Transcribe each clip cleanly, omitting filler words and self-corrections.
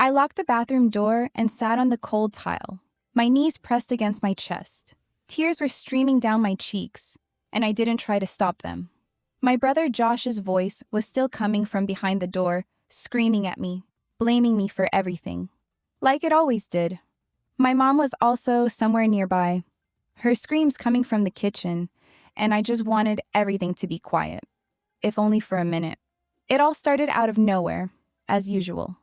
I locked the bathroom door and sat on the cold tile, my knees pressed against my chest. Tears were streaming down my cheeks, and I didn't try to stop them. My brother Josh's voice was still coming from behind the door, screaming at me, blaming me for everything. Like it always did. My mom was also somewhere nearby, her screams coming from the kitchen, and I just wanted everything to be quiet, if only for a minute. It all started out of nowhere, as usual.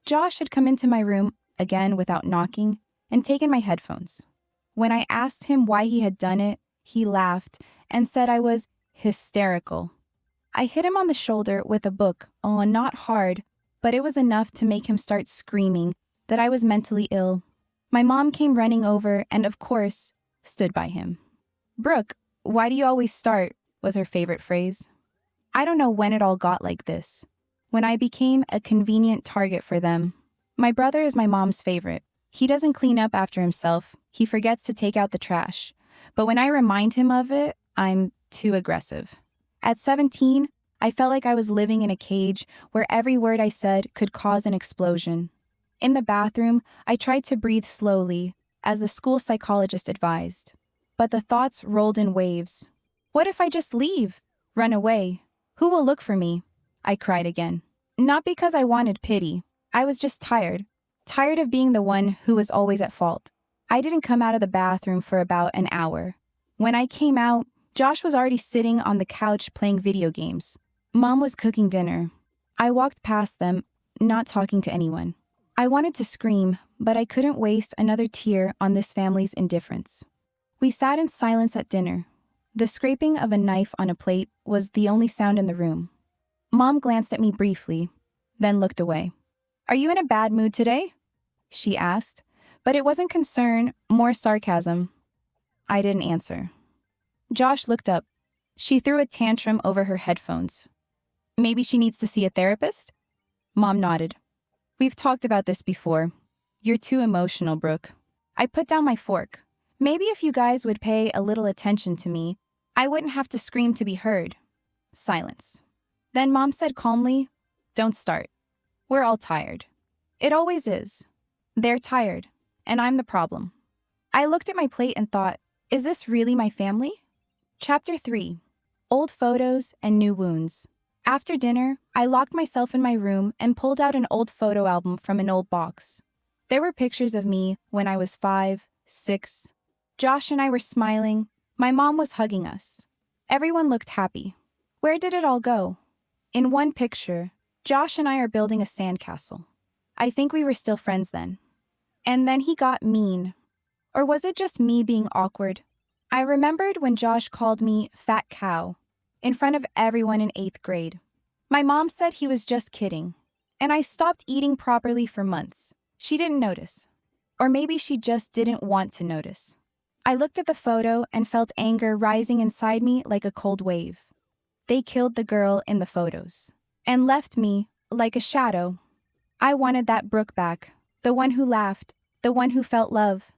Josh had come into my room, again without knocking, and taken my headphones. When I asked him why he had done it, he laughed and said I was hysterical. I hit him on the shoulder with a book, not hard, but it was enough to make him start screaming that I was mentally ill. My mom came running over and, of course, stood by him. "Brooke, why do you always start?" was her favorite phrase. I don't know when it all got like this, when I became a convenient target for them. My brother is my mom's favorite. He doesn't clean up after himself. He forgets to take out the trash. But when I remind him of it, I'm too aggressive. At 17, I felt like I was living in a cage where every word I said could cause an explosion. In the bathroom, I tried to breathe slowly, as the school psychologist advised. But the thoughts rolled in waves. What if I just leave? Run away? Who will look for me? I cried again. Not because I wanted pity. I was just tired. Tired of being the one who was always at fault. I didn't come out of the bathroom for about an hour. When I came out, Josh was already sitting on the couch playing video games. Mom was cooking dinner. I walked past them, not talking to anyone. I wanted to scream, but I couldn't waste another tear on this family's indifference. We sat in silence at dinner. The scraping of a knife on a plate was the only sound in the room. Mom glanced at me briefly, then looked away. "Are you in a bad mood today?" she asked, but it wasn't concern, more sarcasm. I didn't answer. Josh looked up. She threw a tantrum over her headphones. "Maybe she needs to see a therapist?" Mom nodded. "We've talked about this before. You're too emotional, Brooke." I put down my fork. Maybe if you guys would pay a little attention to me, I wouldn't have to scream to be heard. Silence. Then Mom said calmly, "Don't start. We're all tired. It always is. They're tired, and I'm the problem." I looked at my plate and thought, is this really my family? Chapter 3. Old Photos and New Wounds. After dinner, I locked myself in my room and pulled out an old photo album from an old box. There were pictures of me when I was 5, 6. Josh and I were smiling. My mom was hugging us. Everyone looked happy. Where did it all go? In one picture, Josh and I are building a sandcastle. I think we were still friends then. And then he got mean. Or was it just me being awkward? I remembered when Josh called me fat cow in front of everyone in 8th grade. My mom said he was just kidding, and I stopped eating properly for months. She didn't notice. Or maybe she just didn't want to notice. I looked at the photo and felt anger rising inside me like a cold wave. They killed the girl in the photos and left me like a shadow. I wanted that Brooke back, the one who laughed, the one who felt love.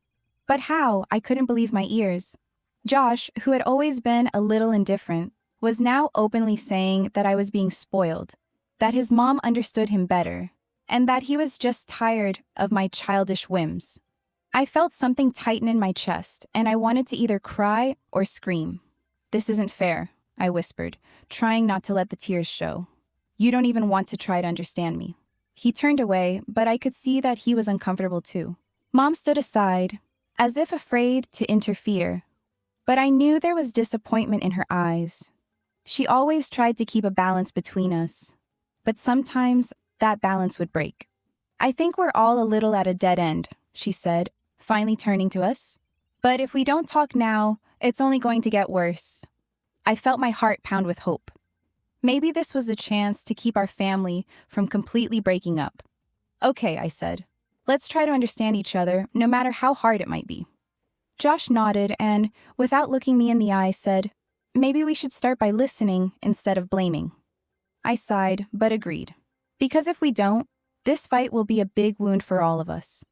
But how? I couldn't believe my ears. Josh, who had always been a little indifferent, was now openly saying that I was being spoiled, that his mom understood him better, and that he was just tired of my childish whims. I felt something tighten in my chest, and I wanted to either cry or scream. "This isn't fair," I whispered, trying not to let the tears show. "You don't even want to try to understand me." He turned away, but I could see that he was uncomfortable too. Mom stood aside, as if afraid to interfere, but I knew there was disappointment in her eyes. She always tried to keep a balance between us, but sometimes that balance would break. "I think we're all a little at a dead end," she said, finally turning to us. "But if we don't talk now, it's only going to get worse." I felt my heart pound with hope. Maybe this was a chance to keep our family from completely breaking up. "Okay," I said. "Let's try to understand each other, no matter how hard it might be." Josh nodded and, without looking me in the eye, said, "Maybe we should start by listening instead of blaming." I sighed, but agreed. Because if we don't, this fight will be a big wound for all of us.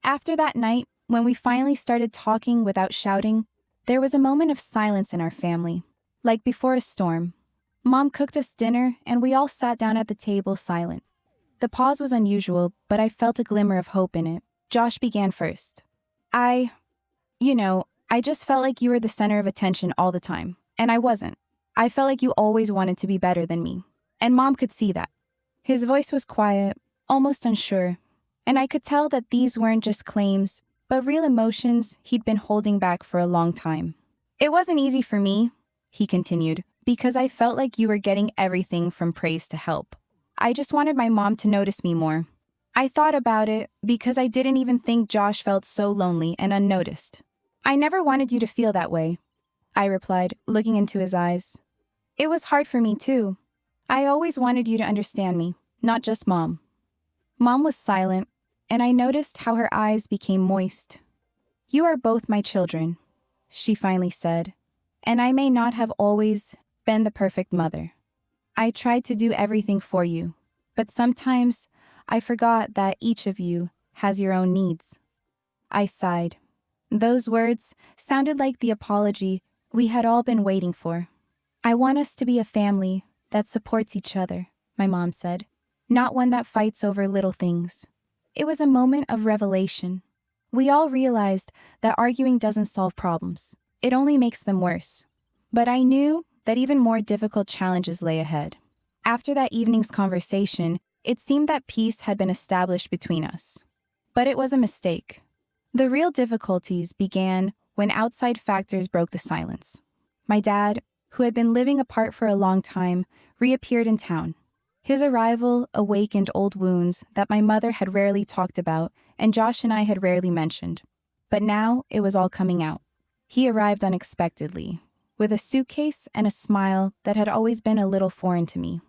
After that night, when we finally started talking without shouting, there was a moment of silence in our family, like before a storm. Mom cooked us dinner, and we all sat down at the table silent. The pause was unusual, but I felt a glimmer of hope in it. Josh began first. I, I just felt like you were the center of attention all the time, and I wasn't. I felt like you always wanted to be better than me, and Mom could see that. His voice was quiet, almost unsure, and I could tell that these weren't just claims, but real emotions he'd been holding back for a long time. It wasn't easy for me, he continued, because I felt like you were getting everything from praise to help. I just wanted my mom to notice me more. I thought about it because I didn't even think Josh felt so lonely and unnoticed. I never wanted you to feel that way, I replied, looking into his eyes. It was hard for me too. I always wanted you to understand me, not just Mom. Mom was silent, and I noticed how her eyes became moist. You are both my children, she finally said, and I may not have always been the perfect mother. I tried to do everything for you, but sometimes I forgot that each of you has your own needs. I sighed. Those words sounded like the apology we had all been waiting for. I want us to be a family that supports each other, my mom said, not one that fights over little things. It was a moment of revelation. We all realized that arguing doesn't solve problems. It only makes them worse. But I knew that even more difficult challenges lay ahead. After that evening's conversation, it seemed that peace had been established between us. But it was a mistake. The real difficulties began when outside factors broke the silence. My dad, who had been living apart for a long time, reappeared in town. His arrival awakened old wounds that my mother had rarely talked about and Josh and I had rarely mentioned. But now it was all coming out. He arrived unexpectedly, with a suitcase and a smile that had always been a little foreign to me.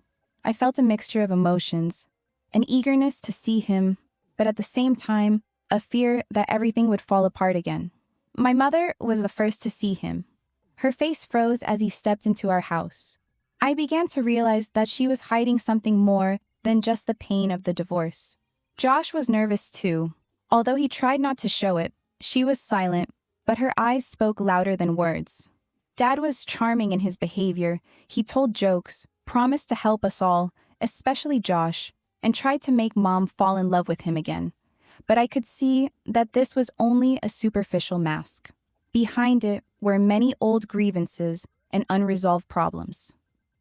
I felt a mixture of emotions, an eagerness to see him, but at the same time, a fear that everything would fall apart again. My mother was the first to see him. Her face froze as he stepped into our house. I began to realize that she was hiding something more than just the pain of the divorce. Josh was nervous too. Although he tried not to show it, she was silent, but her eyes spoke louder than words. Dad was charming in his behavior. He told jokes, promised to help us all, especially Josh, and tried to make Mom fall in love with him again. But I could see that this was only a superficial mask. Behind it were many old grievances and unresolved problems.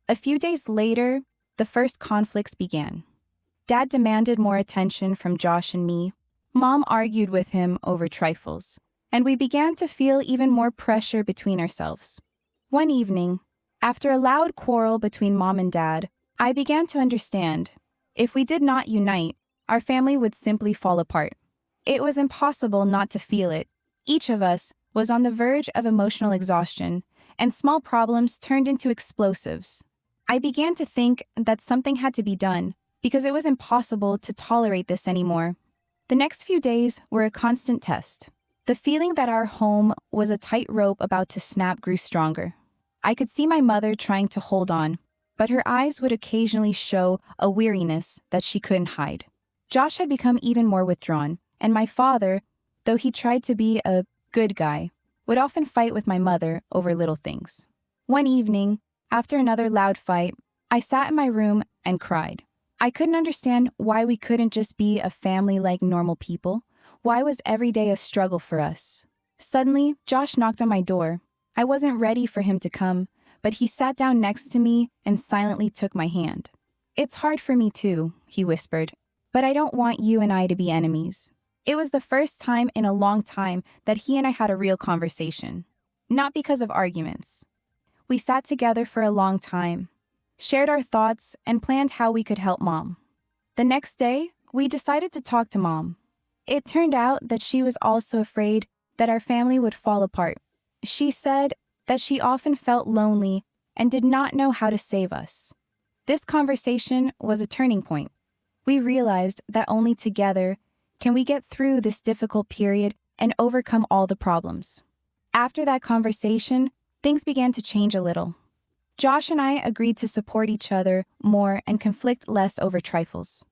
A few days later, the first conflicts began. Dad demanded more attention from Josh and me. Mom argued with him over trifles, and we began to feel even more pressure between ourselves. One evening, after a loud quarrel between Mom and Dad, I began to understand. If we did not unite, our family would simply fall apart. It was impossible not to feel it. Each of us was on the verge of emotional exhaustion, and small problems turned into explosives. I began to think that something had to be done, because it was impossible to tolerate this anymore. The next few days were a constant test. The feeling that our home was a tightrope about to snap grew stronger. I could see my mother trying to hold on, but her eyes would occasionally show a weariness that she couldn't hide. Josh had become even more withdrawn, and my father, though he tried to be a good guy, would often fight with my mother over little things. One evening, after another loud fight, I sat in my room and cried. I couldn't understand why we couldn't just be a family like normal people. Why was every day a struggle for us? Suddenly, Josh knocked on my door. I wasn't ready for him to come, but he sat down next to me and silently took my hand. It's hard for me too, he whispered, but I don't want you and I to be enemies. It was the first time in a long time that he and I had a real conversation. Not because of arguments. We sat together for a long time, shared our thoughts, and planned how we could help Mom. The next day, we decided to talk to Mom. It turned out that she was also afraid that our family would fall apart. She said that she often felt lonely and did not know how to save us. This conversation was a turning point. We realized that only together can we get through this difficult period and overcome all the problems. After that conversation, things began to change a little. Josh and I agreed to support each other more and conflict less over trifles.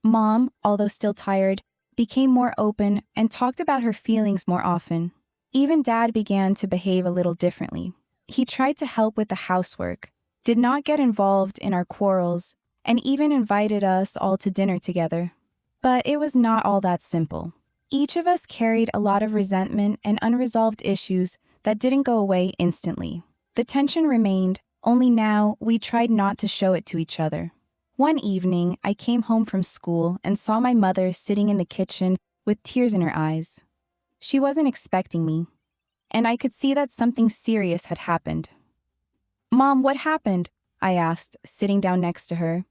Mom, although still tired, became more open and talked about her feelings more often. Even Dad began to behave a little differently. He tried to help with the housework, did not get involved in our quarrels, and even invited us all to dinner together. But it was not all that simple. Each of us carried a lot of resentment and unresolved issues that didn't go away instantly. The tension remained, only now we tried not to show it to each other. One evening, I came home from school and saw my mother sitting in the kitchen with tears in her eyes. She wasn't expecting me, and I could see that something serious had happened. "Mom, what happened?" I asked, sitting down next to her.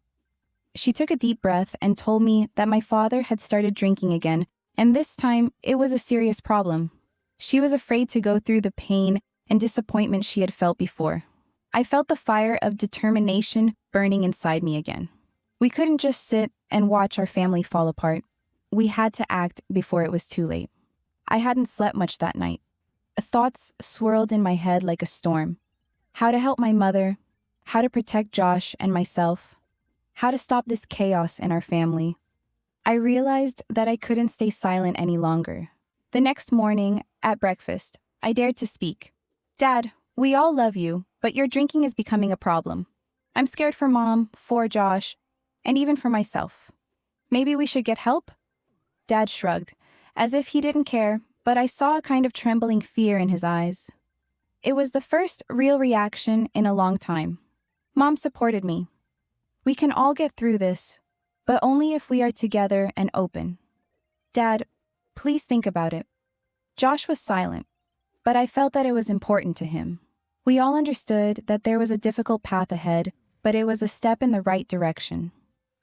She took a deep breath and told me that my father had started drinking again, and this time it was a serious problem. She was afraid to go through the pain and disappointment she had felt before. I felt the fire of determination burning inside me again. We couldn't just sit and watch our family fall apart. We had to act before it was too late. I hadn't slept much that night. Thoughts swirled in my head like a storm. How to help my mother, how to protect Josh and myself, how to stop this chaos in our family. I realized that I couldn't stay silent any longer. The next morning, at breakfast, I dared to speak. "Dad, we all love you, but your drinking is becoming a problem. I'm scared for Mom, for Josh, and even for myself. Maybe we should get help?" Dad shrugged, as if he didn't care, but I saw a kind of trembling fear in his eyes. It was the first real reaction in a long time. Mom supported me. "We can all get through this, but only if we are together and open. Dad, please think about it." Josh was silent, but I felt that it was important to him. We all understood that there was a difficult path ahead, but it was a step in the right direction.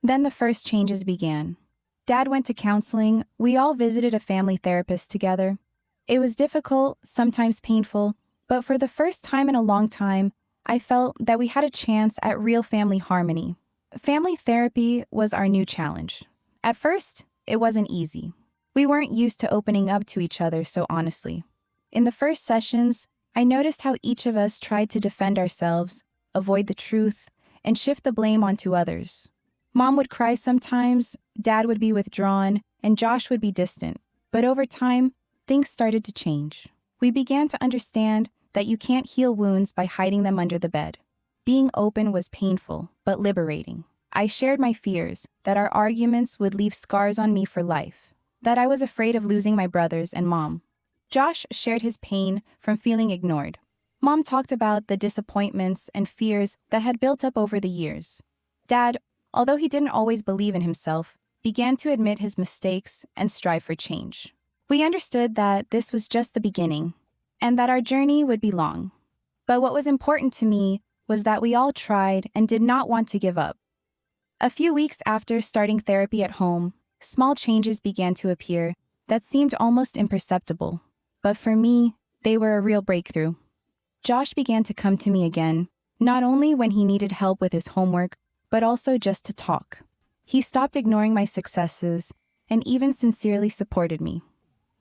Then the first changes began. Dad went to counseling. We all visited a family therapist together. It was difficult, sometimes painful, but for the first time in a long time, I felt that we had a chance at real family harmony. Family therapy was our new challenge. At first, it wasn't easy. We weren't used to opening up to each other so honestly. In the first sessions, I noticed how each of us tried to defend ourselves, avoid the truth, and shift the blame onto others. Mom would cry sometimes, Dad would be withdrawn, and Josh would be distant. But over time, things started to change. We began to understand that you can't heal wounds by hiding them under the bed. Being open was painful, but liberating. I shared my fears that our arguments would leave scars on me for life, that I was afraid of losing my brothers and Mom. Josh shared his pain from feeling ignored. Mom talked about the disappointments and fears that had built up over the years. Dad, although he didn't always believe in himself, began to admit his mistakes and strive for change. We understood that this was just the beginning, and that our journey would be long. But what was important to me was that we all tried and did not want to give up. A few weeks after starting therapy at home, small changes began to appear that seemed almost imperceptible. But for me, they were a real breakthrough. Josh began to come to me again, not only when he needed help with his homework, but also just to talk. He stopped ignoring my successes and even sincerely supported me.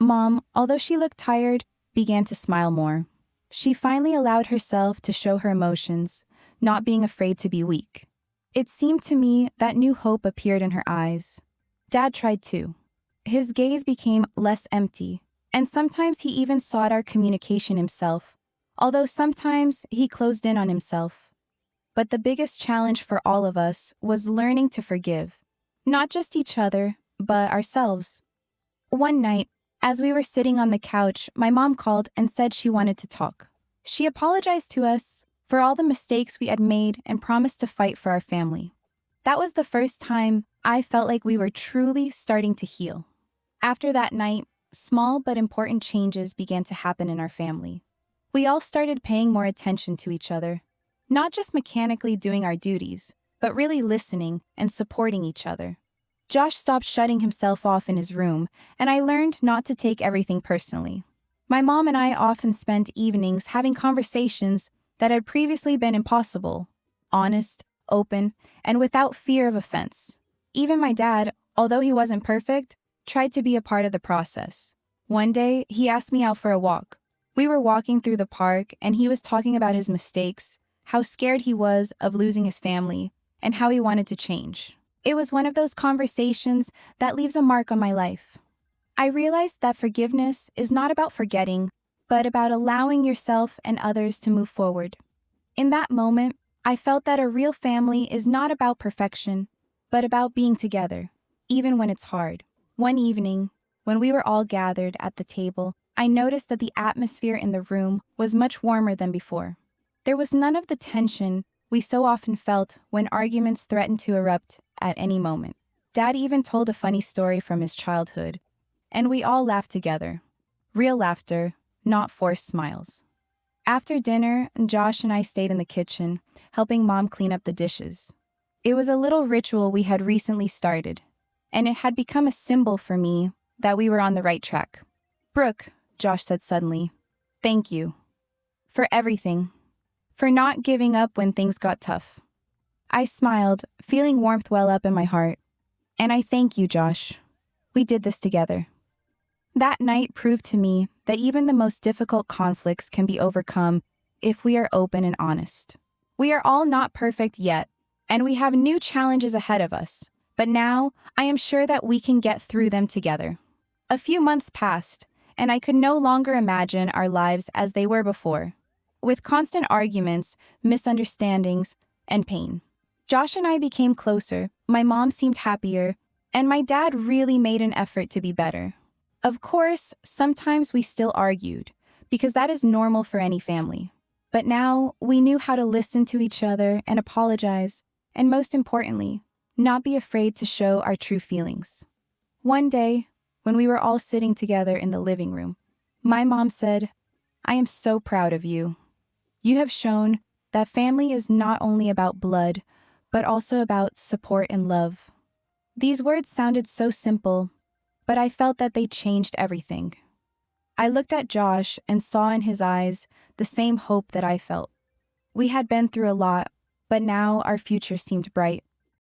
Mom, although she looked tired, began to smile more. She finally allowed herself to show her emotions, not being afraid to be weak. It seemed to me that new hope appeared in her eyes. Dad tried too. His gaze became less empty, and sometimes he even sought our communication himself, although sometimes he closed in on himself. But the biggest challenge for all of us was learning to forgive, not just each other, but ourselves. One night, as we were sitting on the couch, my mom called and said she wanted to talk. She apologized to us for all the mistakes we had made and promised to fight for our family. That was the first time I felt like we were truly starting to heal. After that night, small but important changes began to happen in our family. We all started paying more attention to each other, not just mechanically doing our duties, but really listening and supporting each other. Josh stopped shutting himself off in his room, and I learned not to take everything personally. My mom and I often spent evenings having conversations that had previously been impossible, honest, open, and without fear of offense. Even my dad, although he wasn't perfect, tried to be a part of the process. One day, he asked me out for a walk. We were walking through the park, and he was talking about his mistakes, how scared he was of losing his family, and how he wanted to change. It was one of those conversations that leaves a mark on my life. I realized that forgiveness is not about forgetting, but about allowing yourself and others to move forward. In that moment, I felt that a real family is not about perfection, but about being together, even when it's hard. One evening, when we were all gathered at the table, I noticed that the atmosphere in the room was much warmer than before. There was none of the tension we so often felt when arguments threatened to erupt at any moment. Dad even told a funny story from his childhood, and we all laughed together. Real laughter, not forced smiles. After dinner, Josh and I stayed in the kitchen, helping Mom clean up the dishes. It was a little ritual we had recently started, and it had become a symbol for me that we were on the right track. "Brooke," Josh said suddenly, "thank you. For everything. For not giving up when things got tough." I smiled, feeling warmth well up in my heart. "And I thank you, Josh. We did this together." That night proved to me that even the most difficult conflicts can be overcome if we are open and honest. We are all not perfect yet, and we have new challenges ahead of us, but now I am sure that we can get through them together. A few months passed, and I could no longer imagine our lives as they were before, with constant arguments, misunderstandings, and pain. Josh and I became closer, my mom seemed happier, and my dad really made an effort to be better. Of course, sometimes we still argued, because that is normal for any family. But now we knew how to listen to each other and apologize, and most importantly, not be afraid to show our true feelings. One day, when we were all sitting together in the living room, my mom said, "I am so proud of you. You have shown that family is not only about blood, but also about support and love." These words sounded so simple, but I felt that they changed everything. I looked at Josh and saw in his eyes the same hope that I felt. We had been through a lot, but now our future seemed bright.